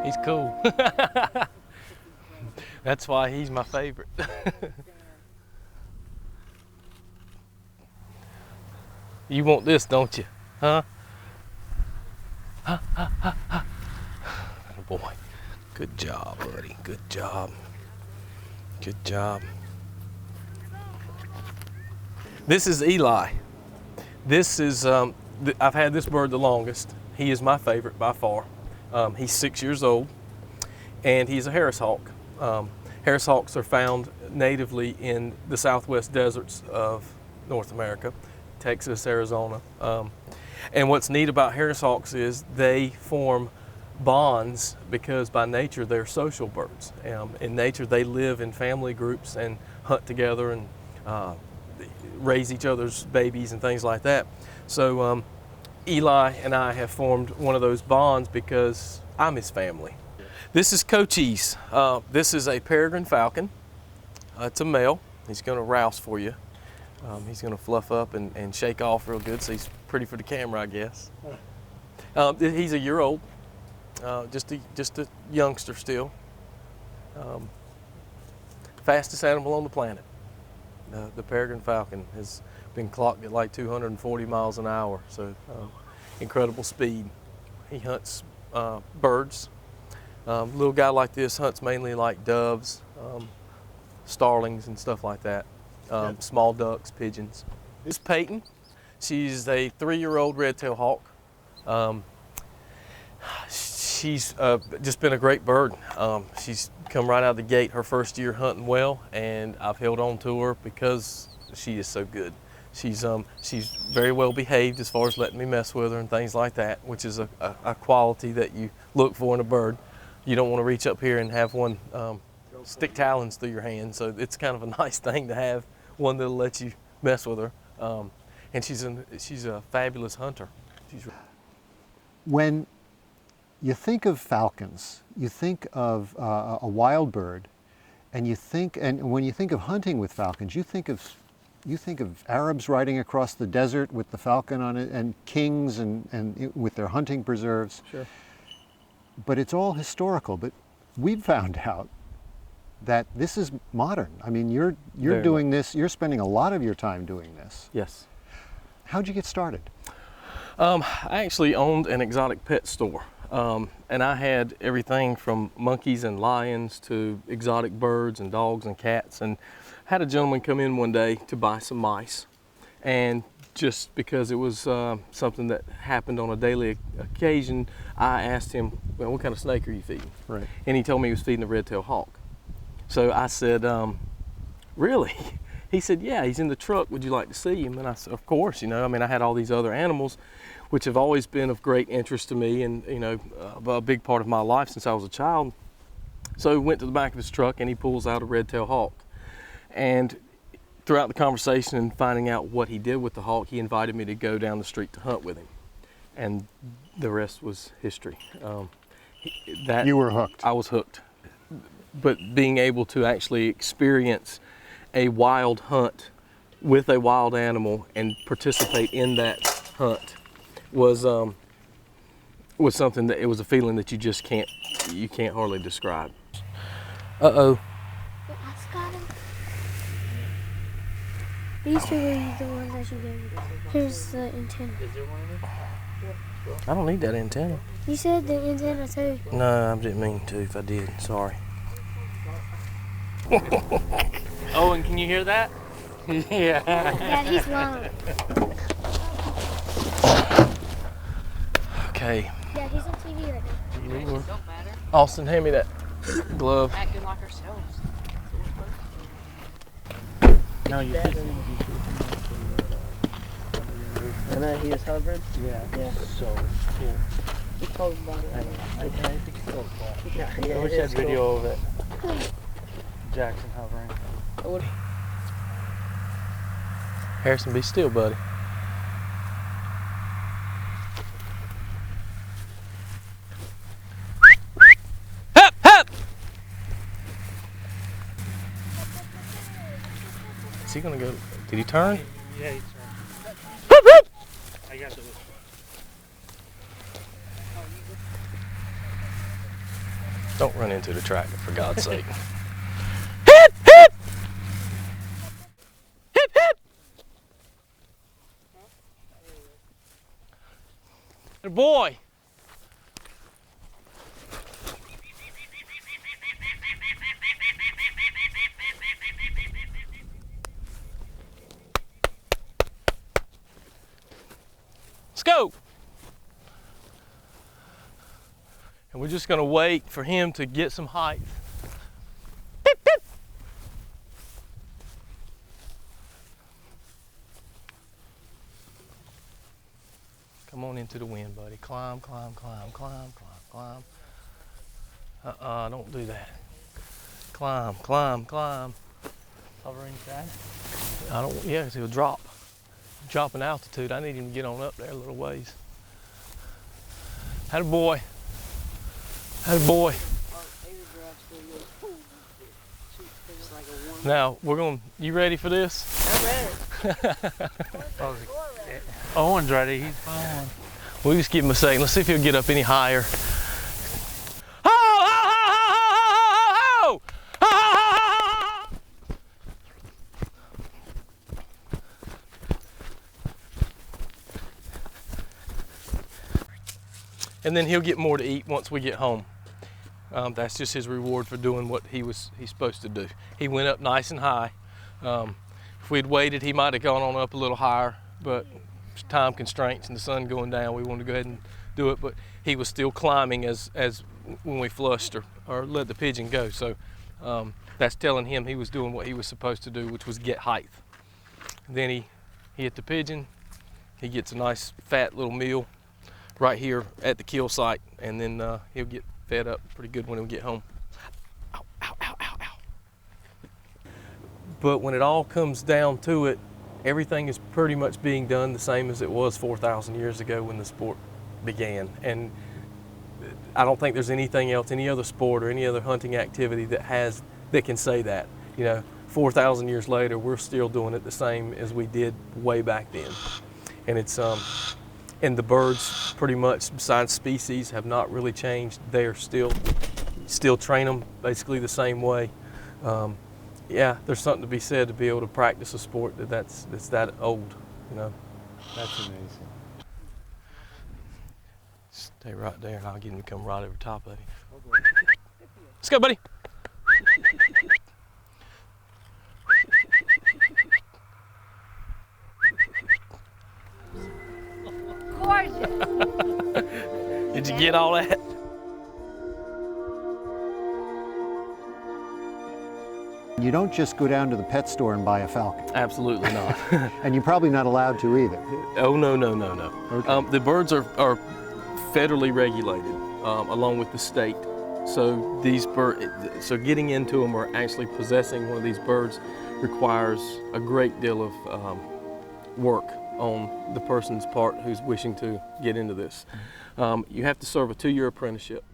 He's cool. That's why he's my favorite. You want this, don't you? Huh? Oh boy. Good job, buddy. Good job. Good job. This is Eli. This is, I've had this bird the longest. He is my favorite by far. He's 6 years old, and he's a Harris hawk. Harris hawks are found natively in the southwest deserts of North America, Texas, Arizona. And what's neat about Harris hawks is they form bonds because by nature they're social birds. In nature they live in family groups and hunt together and raise each other's babies and things like that. So Eli and I have formed one of those bonds because I'm his family. This is Cochise. This is a peregrine falcon. It's a male. He's going to rouse for you. He's going to fluff up and shake off real good, so he's pretty for the camera, I guess. He's a year old, just a youngster still. Fastest animal on the planet. The peregrine falcon has been clocked at like 240 miles an hour, so incredible speed. He hunts birds. Little guy like this hunts mainly like doves, starlings and stuff like that. Small ducks, pigeons. This is Peyton. She's a 3-year-old red-tailed hawk. She's just been a great bird. She's come right out of the gate her first year hunting well, and I've held on to her because she is so good. She's very well behaved as far as letting me mess with her and things like that, which is a quality that you look for in a bird. You don't want to reach up here and have one stick talons through your hand, so it's kind of a nice thing to have one that'll let you mess with her. And she's a fabulous hunter. When you think of falcons, you think of a wild bird, and when you think of hunting with falcons, you think of Arabs riding across the desert with the falcon on it, and kings and with their hunting preserves. Sure. But it's all historical. But we've found out that this is modern. I mean, you're doing this. You're spending a lot of your time doing this. Yes. How'd you get started? I actually owned an exotic pet store, and I had everything from monkeys and lions to exotic birds and dogs and cats. And had a gentleman come in one day to buy some mice, and just because it was something that happened on a daily occasion, I asked him, well, what kind of snake are you feeding? Right. And he told me he was feeding a red-tailed hawk. So I said, really? He said, yeah, he's in the truck. Would you like to see him? And I said, of course. I mean, I had all these other animals, which have always been of great interest to me and, a big part of my life since I was a child. So we went to the back of his truck and he pulls out a red-tailed hawk. And throughout the conversation and finding out what he did with the hawk, he invited me to go down the street to hunt with him. And the rest was history. You were hooked. I was hooked. But being able to actually experience a wild hunt with a wild animal and participate in that hunt was something that it was a feeling that you can't hardly describe. Uh-oh. These two are the ones that you gave me. Here's the antenna. I don't need that antenna. You said the antenna too. No, I didn't mean to. If I did, sorry. Oh, and can you hear that? Yeah. Yeah, he's wild. Okay. Yeah, he's on TV right now. Don't matter. Austin, hand me that glove. Acting like ourselves. No, you didn't. And then he is hovering? Yeah. So cool. He told me about it. I think it's so cool. I wish I had video of it. Jackson hovering. Harrison, be still, buddy. Hop, hop! Is he gonna go? Did he turn? Yeah, he's I got the Don't run into the tractor, for God's sake. Hip, hip! Hip, hip! Good boy! Let's go! And we're just gonna wait for him to get some height. Beep, beep. Come on into the wind, buddy. Climb, climb, climb, climb, climb, climb. Don't do that. Climb, climb, climb. Hovering that. Yeah, 'cause he'll drop. Drop in altitude. I need him to get on up there a little ways. Had a boy. Had a boy. Now we're going. You ready for this? I'm ready. Owen's ready. He's following. We'll just give him a second. Let's see if he'll get up any higher. And then he'll get more to eat once we get home. That's just his reward for doing what he's supposed to do. He went up nice and high. If we'd waited, he might have gone on up a little higher, but time constraints and the sun going down, we wanted to go ahead and do it. But he was still climbing as when we flushed or let the pigeon go. So that's telling him he was doing what he was supposed to do, which was get height. Then he hit the pigeon. He gets a nice fat little meal right here at the kill site, and then he'll get fed up pretty good when he'll get home. Ow, ow, ow, ow, ow. But when it all comes down to it, everything is pretty much being done the same as it was 4,000 years ago when the sport began. And I don't think there's anything else, any other sport or any other hunting activity that can say that. You know, 4,000 years later, we're still doing it the same as we did way back then. And it's and the birds, pretty much, besides species, have not really changed. They're still train them basically the same way. Yeah, there's something to be said to be able to practice a sport that's that old, you know. That's amazing. Stay right there, and I'll get him to come right over top of you. Let's go, buddy. Did you get all that? You don't just go down to the pet store and buy a falcon. Absolutely not. And you're probably not allowed to either. Oh, no, no, no, no. Okay. The birds are federally regulated along with the state. So so getting into them or actually possessing one of these birds requires a great deal of work on the person's part who's wishing to get into this. You have to serve a 2-year apprenticeship.